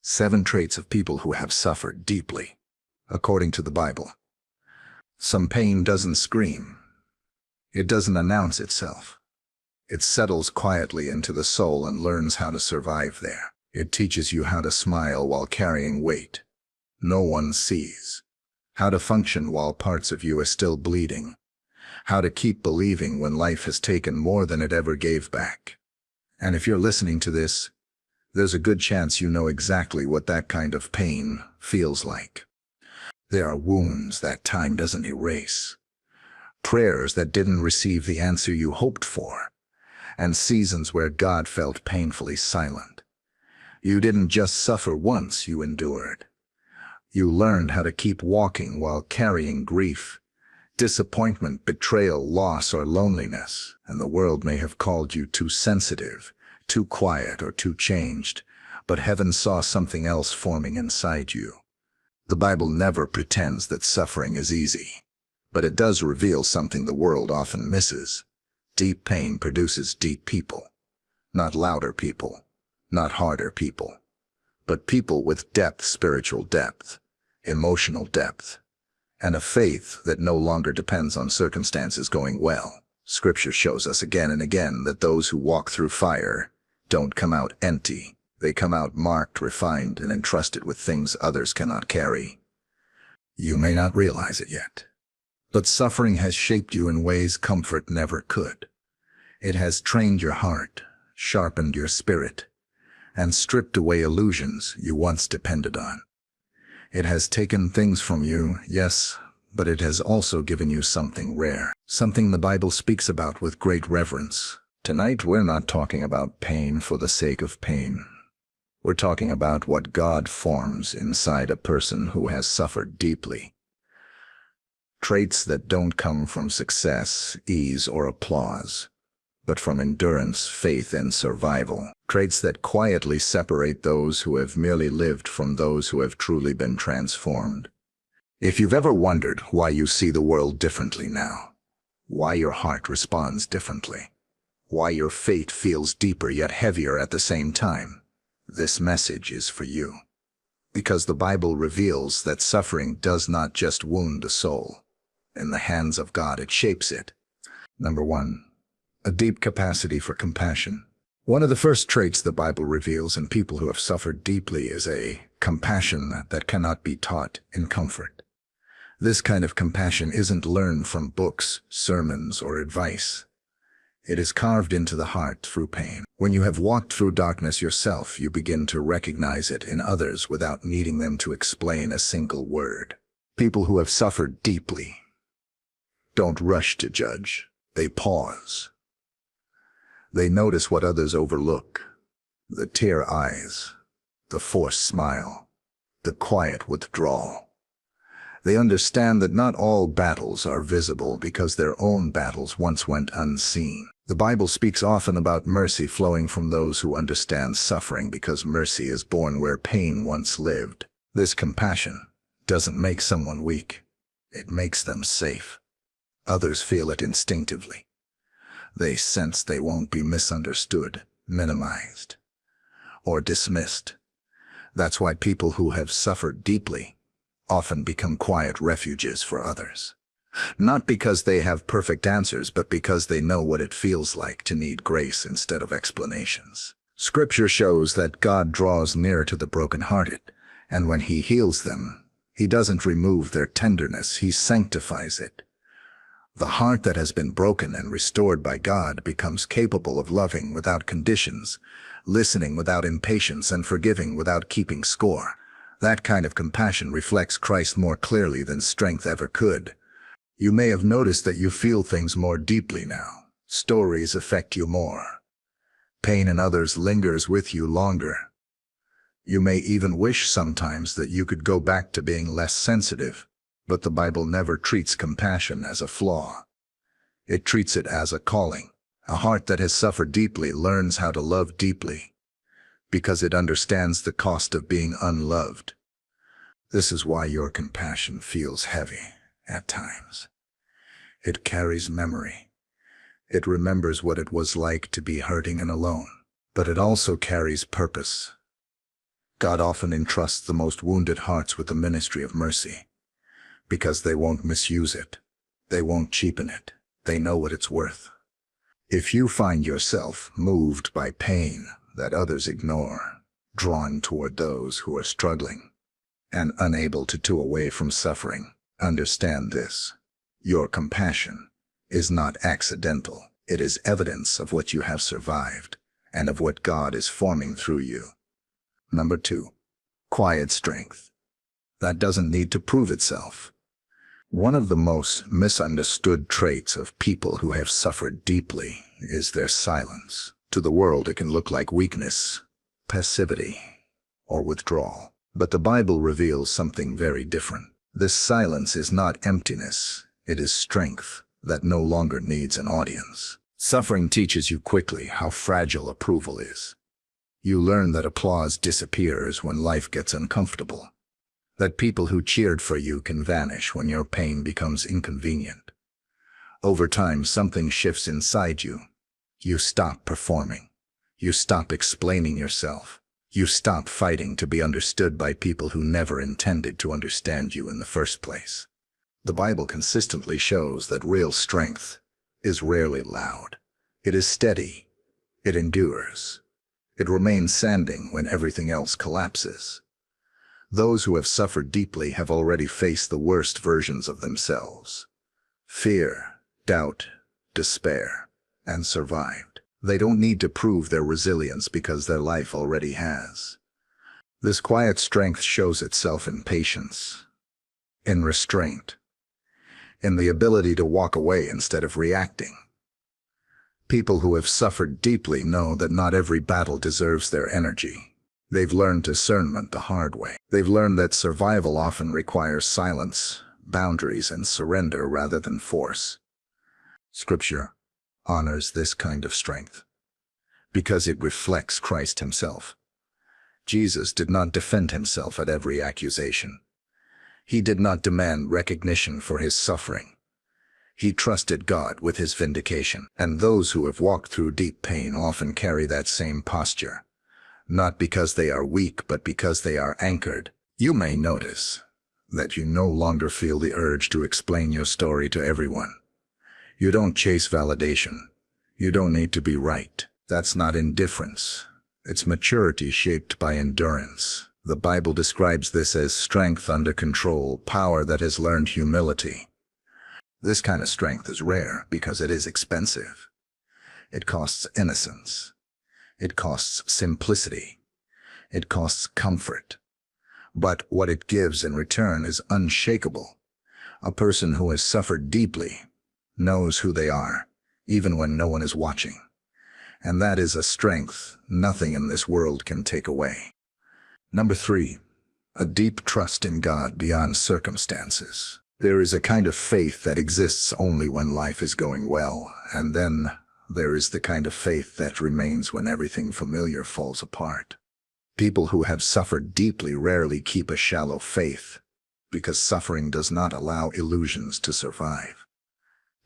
7 traits of people who have suffered deeply, according to the Bible. Some pain doesn't scream. It doesn't announce itself. It settles quietly into the soul and learns how to survive there. It teaches you how to smile while carrying weight no one sees, how to function while parts of you are still bleeding, how to keep believing when life has taken more than it ever gave back. And if you're listening to this, there's a good chance you know exactly what that kind of pain feels like. There are wounds that time doesn't erase, prayers that didn't receive the answer you hoped for, and seasons where God felt painfully silent. You didn't just suffer once, you endured. You learned how to keep walking while carrying grief, disappointment, betrayal, loss, or loneliness, and the world may have called you too sensitive, too quiet, or too changed, but heaven saw something else forming inside you. The Bible never pretends that suffering is easy, but it does reveal something the world often misses. Deep pain produces deep people. Not louder people, not harder people, but people with depth, spiritual depth, emotional depth, and a faith that no longer depends on circumstances going well. Scripture shows us again and again that those who walk through fire don't come out empty. They come out marked, refined, and entrusted with things others cannot carry. You may not realize it yet, but suffering has shaped you in ways comfort never could. It has trained your heart, sharpened your spirit, and stripped away illusions you once depended on. It has taken things from you, yes, but it has also given you something rare, something the Bible speaks about with great reverence. Tonight we're not talking about pain for the sake of pain. We're talking about what God forms inside a person who has suffered deeply. Traits that don't come from success, ease, or applause, but from endurance, faith, and survival. Traits that quietly separate those who have merely lived from those who have truly been transformed. If you've ever wondered why you see the world differently now, why your heart responds differently, why your faith feels deeper yet heavier at the same time, this message is for you. Because the Bible reveals that suffering does not just wound a soul. In the hands of God, it shapes it. Number 1. A deep capacity for compassion. One of the first traits the Bible reveals in people who have suffered deeply is a compassion that cannot be taught in comfort. This kind of compassion isn't learned from books, sermons, or advice. It is carved into the heart through pain. When you have walked through darkness yourself, you begin to recognize it in others without needing them to explain a single word. People who have suffered deeply don't rush to judge. They pause. They notice what others overlook: the tear eyes, the forced smile, the quiet withdrawal. They understand that not all battles are visible because their own battles once went unseen. The Bible speaks often about mercy flowing from those who understand suffering because mercy is born where pain once lived. This compassion doesn't make someone weak. It makes them safe. Others feel it instinctively. They sense they won't be misunderstood, minimized, or dismissed. That's why people who have suffered deeply often become quiet refuges for others. Not because they have perfect answers, but because they know what it feels like to need grace instead of explanations. Scripture shows that God draws near to the brokenhearted, and when He heals them, He doesn't remove their tenderness, He sanctifies it. The heart that has been broken and restored by God becomes capable of loving without conditions, listening without impatience, and forgiving without keeping score. That kind of compassion reflects Christ more clearly than strength ever could. You may have noticed that you feel things more deeply now. Stories affect you more. Pain in others lingers with you longer. You may even wish sometimes that you could go back to being less sensitive. But the Bible never treats compassion as a flaw. It treats it as a calling. A heart that has suffered deeply learns how to love deeply, because it understands the cost of being unloved. This is why your compassion feels heavy at times. It carries memory. It remembers what it was like to be hurting and alone. But it also carries purpose. God often entrusts the most wounded hearts with the ministry of mercy, because they won't misuse it. They won't cheapen it. They know what it's worth. If you find yourself moved by pain that others ignore, drawn toward those who are struggling, and unable to turn away from suffering, understand this. Your compassion is not accidental. It is evidence of what you have survived and of what God is forming through you. Number 2, quiet strength. That doesn't need to prove itself. One of the most misunderstood traits of people who have suffered deeply is their silence. To the world, it can look like weakness, passivity, or withdrawal. But the Bible reveals something very different. This silence is not emptiness. It is strength that no longer needs an audience. Suffering teaches you quickly how fragile approval is. You learn that applause disappears when life gets uncomfortable, that people who cheered for you can vanish when your pain becomes inconvenient. Over time, something shifts inside you. You stop performing. You stop explaining yourself. You stop fighting to be understood by people who never intended to understand you in the first place. The Bible consistently shows that real strength is rarely loud. It is steady. It endures. It remains standing when everything else collapses. Those who have suffered deeply have already faced the worst versions of themselves: fear, doubt, despair, and survived. They don't need to prove their resilience because their life already has. This quiet strength shows itself in patience, in restraint, in the ability to walk away instead of reacting. People who have suffered deeply know that not every battle deserves their energy. They've learned discernment the hard way. They've learned that survival often requires silence, boundaries, and surrender rather than force. Scripture honors this kind of strength because it reflects Christ himself. Jesus did not defend himself at every accusation. He did not demand recognition for his suffering. He trusted God with his vindication. And those who have walked through deep pain often carry that same posture, not because they are weak, but because they are anchored. You may notice that you no longer feel the urge to explain your story to everyone. You don't chase validation. You don't need to be right. That's not indifference. It's maturity shaped by endurance. The Bible describes this as strength under control, power that has learned humility. This kind of strength is rare because it is expensive. It costs innocence. It costs simplicity. It costs comfort. But what it gives in return is unshakable. A person who has suffered deeply knows who they are, even when no one is watching. And that is a strength nothing in this world can take away. Number 3, a deep trust in God beyond circumstances. There is a kind of faith that exists only when life is going well, and then there is the kind of faith that remains when everything familiar falls apart. People who have suffered deeply rarely keep a shallow faith, because suffering does not allow illusions to survive.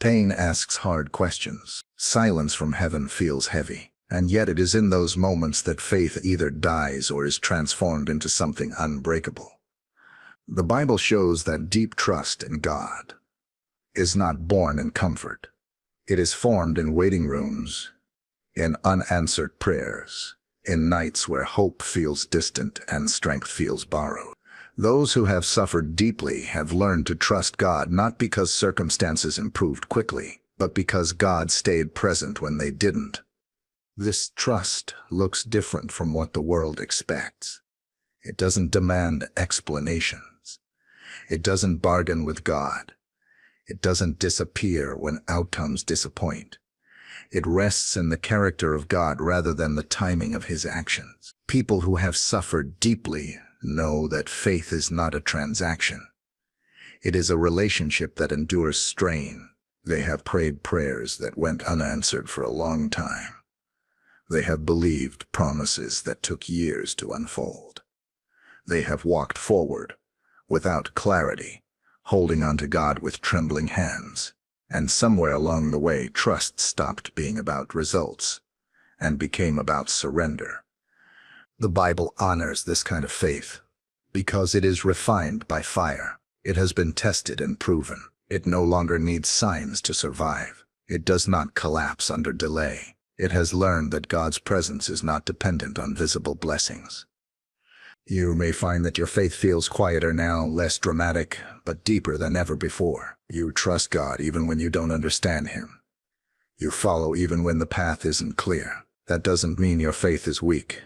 Pain asks hard questions. Silence from heaven feels heavy, and yet it is in those moments that faith either dies or is transformed into something unbreakable. The Bible shows that deep trust in God is not born in comfort. It is formed in waiting rooms, in unanswered prayers, in nights where hope feels distant and strength feels borrowed. Those who have suffered deeply have learned to trust God not because circumstances improved quickly, but because God stayed present when they didn't. This trust looks different from what the world expects. It doesn't demand explanations. It doesn't bargain with God. It doesn't disappear when outcomes disappoint. It rests in the character of God rather than the timing of his actions. People who have suffered deeply know that faith is not a transaction. It is a relationship that endures strain. They have prayed prayers that went unanswered for a long time. They have believed promises that took years to unfold. They have walked forward without clarity, holding on to God with trembling hands. And somewhere along the way, trust stopped being about results and became about surrender. The Bible honors this kind of faith because it is refined by fire. It has been tested and proven. It no longer needs signs to survive. It does not collapse under delay. It has learned that God's presence is not dependent on visible blessings. You may find that your faith feels quieter now, less dramatic, but deeper than ever before. You trust God even when you don't understand Him. You follow even when the path isn't clear. That doesn't mean your faith is weak.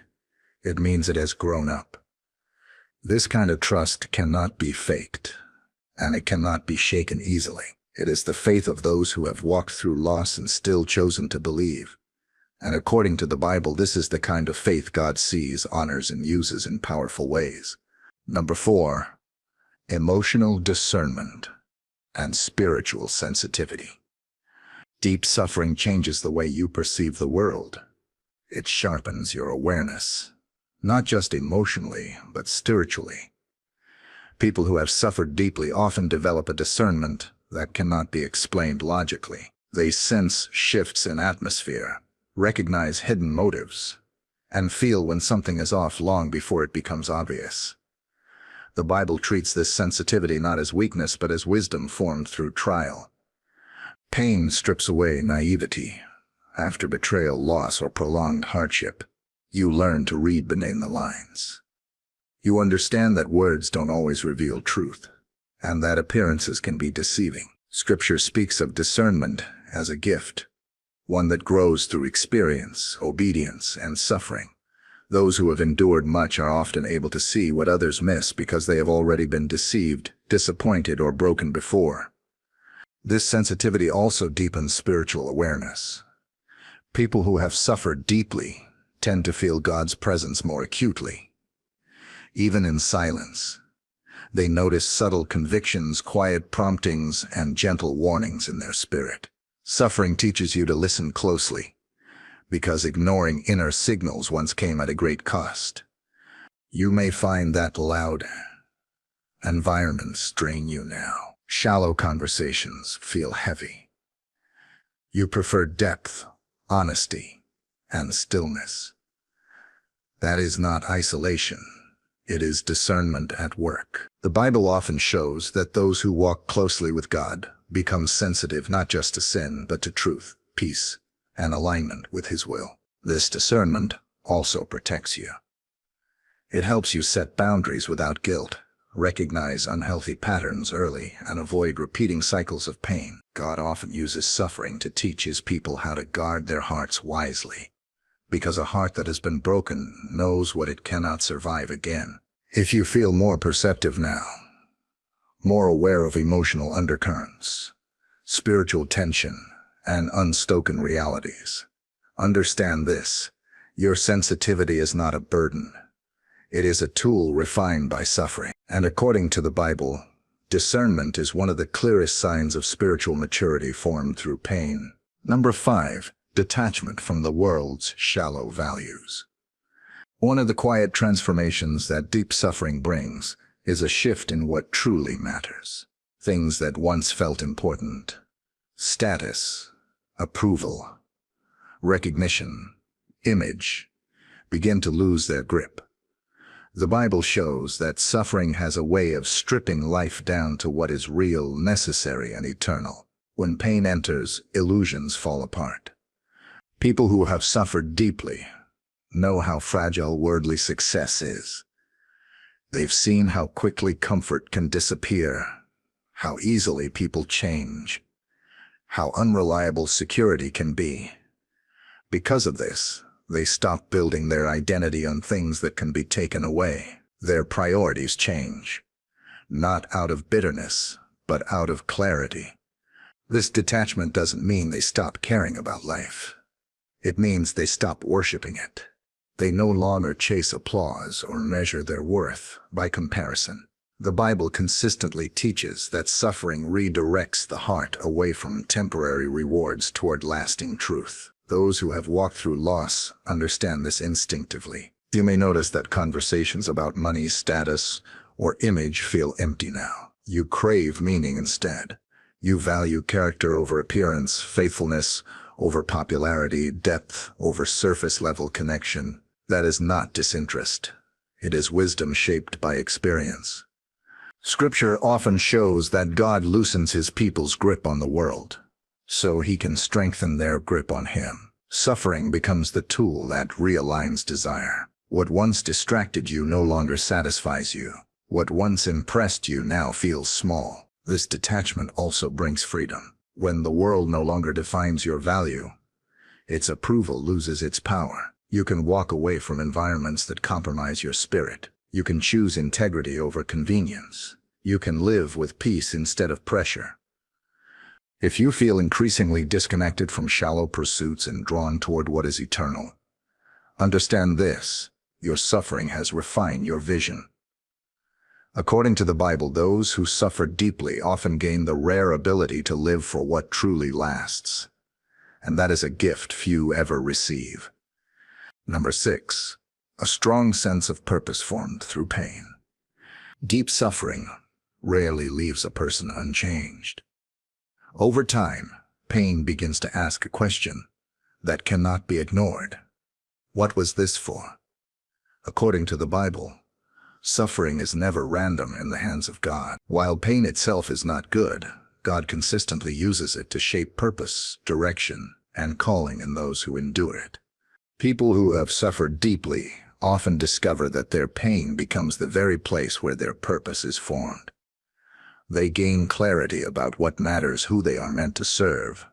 It means it has grown up. This kind of trust cannot be faked, and it cannot be shaken easily. It is the faith of those who have walked through loss and still chosen to believe. And according to the Bible, this is the kind of faith God sees, honors, and uses in powerful ways. Number 4, emotional discernment and spiritual sensitivity. Deep suffering changes the way you perceive the world. It sharpens your awareness, not just emotionally, but spiritually. People who have suffered deeply often develop a discernment that cannot be explained logically. They sense shifts in atmosphere, recognize hidden motives, and feel when something is off long before it becomes obvious. The Bible treats this sensitivity not as weakness but as wisdom formed through trial. Pain strips away naivety. After betrayal, loss, or prolonged hardship, you learn to read between the lines. You understand that words don't always reveal truth, and that appearances can be deceiving. Scripture speaks of discernment as a gift, one that grows through experience, obedience, and suffering. Those who have endured much are often able to see what others miss because they have already been deceived, disappointed, or broken before. This sensitivity also deepens spiritual awareness. People who have suffered deeply tend to feel God's presence more acutely. Even in silence, they notice subtle convictions, quiet promptings, and gentle warnings in their spirit. Suffering teaches you to listen closely, because ignoring inner signals once came at a great cost. You may find that loud environments drain you now. Shallow conversations feel heavy. You prefer depth, honesty, and stillness. That is not isolation. It is discernment at work. The Bible often shows that those who walk closely with God become sensitive not just to sin, but to truth, peace, and alignment with His will. This discernment also protects you. It helps you set boundaries without guilt, recognize unhealthy patterns early, and avoid repeating cycles of pain. God often uses suffering to teach His people how to guard their hearts wisely, because a heart that has been broken knows what it cannot survive again. If you feel more perceptive now, more aware of emotional undercurrents, spiritual tension, and unspoken realities, understand this: your sensitivity is not a burden. It is a tool refined by suffering. And according to the Bible, discernment is one of the clearest signs of spiritual maturity formed through pain. Number 5, detachment from the world's shallow values. One of the quiet transformations that deep suffering brings is a shift in what truly matters. Things that once felt important, status, approval, recognition, image, begin to lose their grip. The Bible shows that suffering has a way of stripping life down to what is real, necessary, and eternal. When pain enters, illusions fall apart. People who have suffered deeply know how fragile worldly success is. They've seen how quickly comfort can disappear, how easily people change, how unreliable security can be. Because of this, they stop building their identity on things that can be taken away. Their priorities change, not out of bitterness, but out of clarity. This detachment doesn't mean they stop caring about life. It means they stop worshiping it. They no longer chase applause or measure their worth by comparison. The Bible consistently teaches that suffering redirects the heart away from temporary rewards toward lasting truth. Those who have walked through loss understand this instinctively. You may notice that conversations about money, status, or image feel empty now. You crave meaning instead. You value character over appearance, faithfulness over popularity, depth over surface-level connection. That is not disinterest. It is wisdom shaped by experience. Scripture often shows that God loosens his people's grip on the world, so he can strengthen their grip on him. Suffering becomes the tool that realigns desire. What once distracted you no longer satisfies you. What once impressed you now feels small. This detachment also brings freedom. When the world no longer defines your value, its approval loses its power. You can walk away from environments that compromise your spirit. You can choose integrity over convenience. You can live with peace instead of pressure. If you feel increasingly disconnected from shallow pursuits and drawn toward what is eternal, understand this: your suffering has refined your vision. According to the Bible, those who suffer deeply often gain the rare ability to live for what truly lasts. And that is a gift few ever receive. Number 6. A strong sense of purpose formed through pain. Deep suffering rarely leaves a person unchanged. Over time, pain begins to ask a question that cannot be ignored. What was this for? According to the Bible, suffering is never random in the hands of God. While pain itself is not good, God consistently uses it to shape purpose, direction, and calling in those who endure it. People who have suffered deeply often discover that their pain becomes the very place where their purpose is formed. They gain clarity about what matters, who they are meant to serve,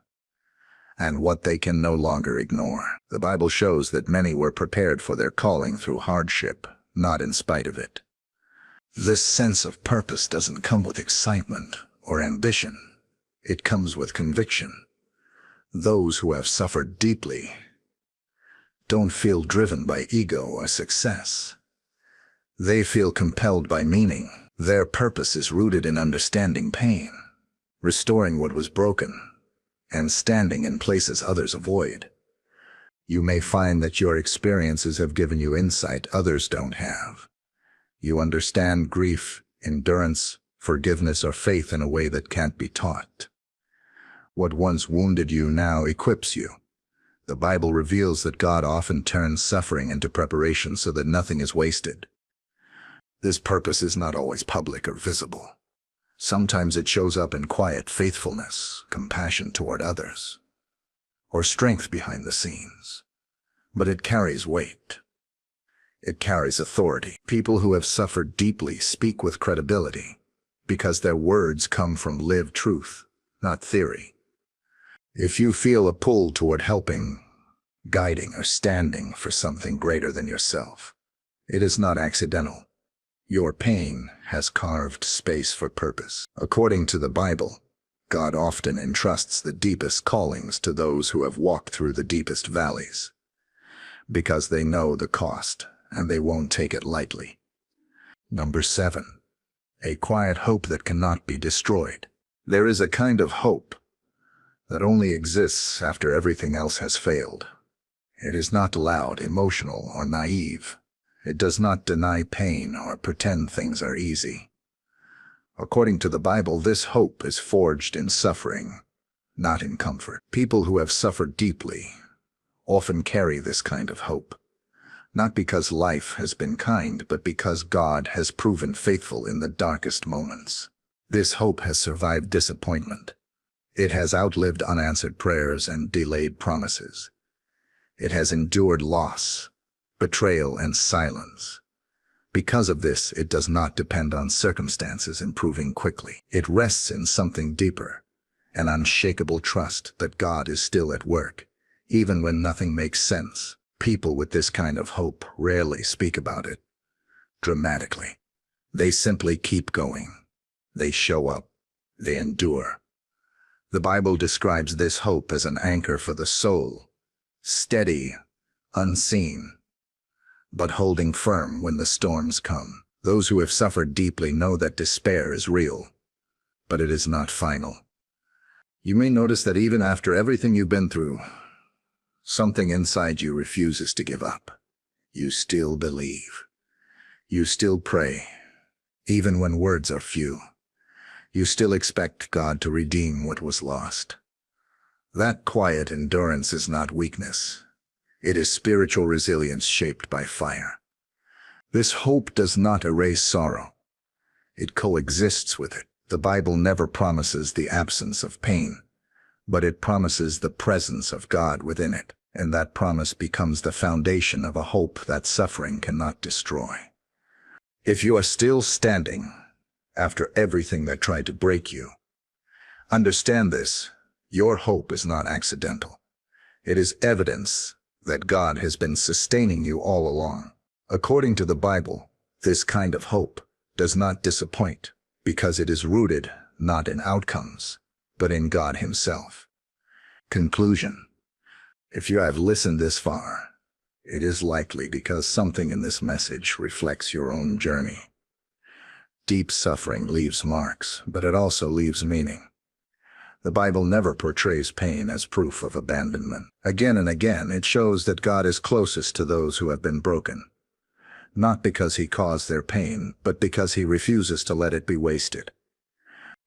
and what they can no longer ignore. The Bible shows that many were prepared for their calling through hardship, not in spite of it. This sense of purpose doesn't come with excitement or ambition. It comes with conviction. Those who have suffered deeply don't feel driven by ego or success. They feel compelled by meaning. Their purpose is rooted in understanding pain, restoring what was broken, and standing in places others avoid. You may find that your experiences have given you insight others don't have. You understand grief, endurance, forgiveness, or faith in a way that can't be taught. What once wounded you now equips you. The Bible reveals that God often turns suffering into preparation so that nothing is wasted. This purpose is not always public or visible. Sometimes it shows up in quiet faithfulness, compassion toward others, or strength behind the scenes. But it carries weight. It carries authority. People who have suffered deeply speak with credibility because their words come from lived truth, not theory. If you feel a pull toward helping, guiding, or standing for something greater than yourself, it is not accidental. Your pain has carved space for purpose. According to the Bible, God often entrusts the deepest callings to those who have walked through the deepest valleys, because they know the cost and they won't take it lightly. Number 7. A quiet hope that cannot be destroyed. There is a kind of hope that only exists after everything else has failed. It is not loud, emotional, or naive. It does not deny pain or pretend things are easy. According to the Bible, this hope is forged in suffering, not in comfort. People who have suffered deeply often carry this kind of hope, not because life has been kind, but because God has proven faithful in the darkest moments. This hope has survived disappointment. It has outlived unanswered prayers and delayed promises. It has endured loss, betrayal, and silence. Because of this, it does not depend on circumstances improving quickly. It rests in something deeper, an unshakable trust that God is still at work, even when nothing makes sense. People with this kind of hope rarely speak about it dramatically. They simply keep going. They show up. They endure. The Bible describes this hope as an anchor for the soul, steady, unseen, but holding firm when the storms come. Those who have suffered deeply know that despair is real, but it is not final. You may notice that even after everything you've been through, something inside you refuses to give up. You still believe. You still pray, even when words are few. You still expect God to redeem what was lost. That quiet endurance is not weakness. It is spiritual resilience shaped by fire. This hope does not erase sorrow. It coexists with it. The Bible never promises the absence of pain, but it promises the presence of God within it, and that promise becomes the foundation of a hope that suffering cannot destroy. If you are still standing after everything that tried to break you, understand this: your hope is not accidental. It is evidence that God has been sustaining you all along. According to the Bible, this kind of hope does not disappoint because it is rooted not in outcomes, but in God Himself. Conclusion: if you have listened this far, it is likely because something in this message reflects your own journey. Deep suffering leaves marks, but it also leaves meaning. The Bible never portrays pain as proof of abandonment. Again and again, it shows that God is closest to those who have been broken, not because He caused their pain, but because He refuses to let it be wasted.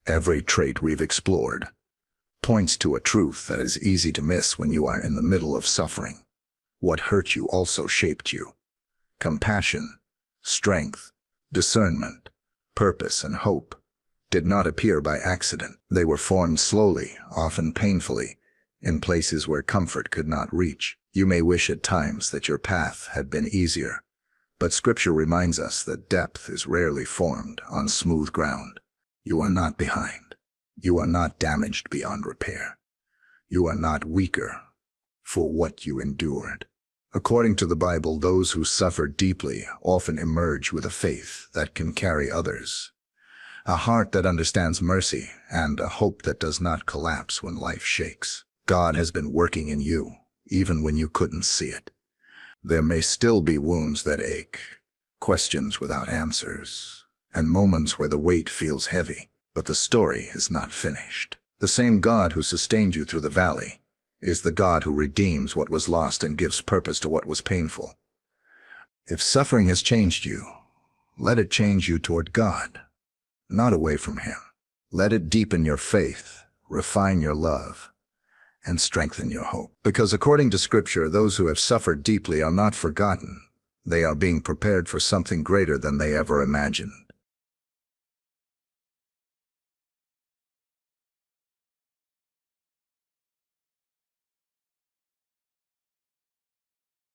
Every trait we've explored points to a truth that is easy to miss when you are in the middle of suffering. What hurt you also shaped you. Compassion, strength, discernment, purpose, and hope did not appear by accident. They were formed slowly, often painfully, in places where comfort could not reach. You may wish at times that your path had been easier, but Scripture reminds us that depth is rarely formed on smooth ground. You are not behind. You are not damaged beyond repair. You are not weaker for what you endured. According to the Bible, those who suffer deeply often emerge with a faith that can carry others, a heart that understands mercy, and a hope that does not collapse when life shakes. God has been working in you, even when you couldn't see it. There may still be wounds that ache, questions without answers, and moments where the weight feels heavy, but the story is not finished. The same God who sustained you through the valley is the God who redeems what was lost and gives purpose to what was painful. If suffering has changed you, let it change you toward God, not away from Him. Let it deepen your faith, refine your love, and strengthen your hope. Because according to Scripture, those who have suffered deeply are not forgotten. They are being prepared for something greater than they ever imagined.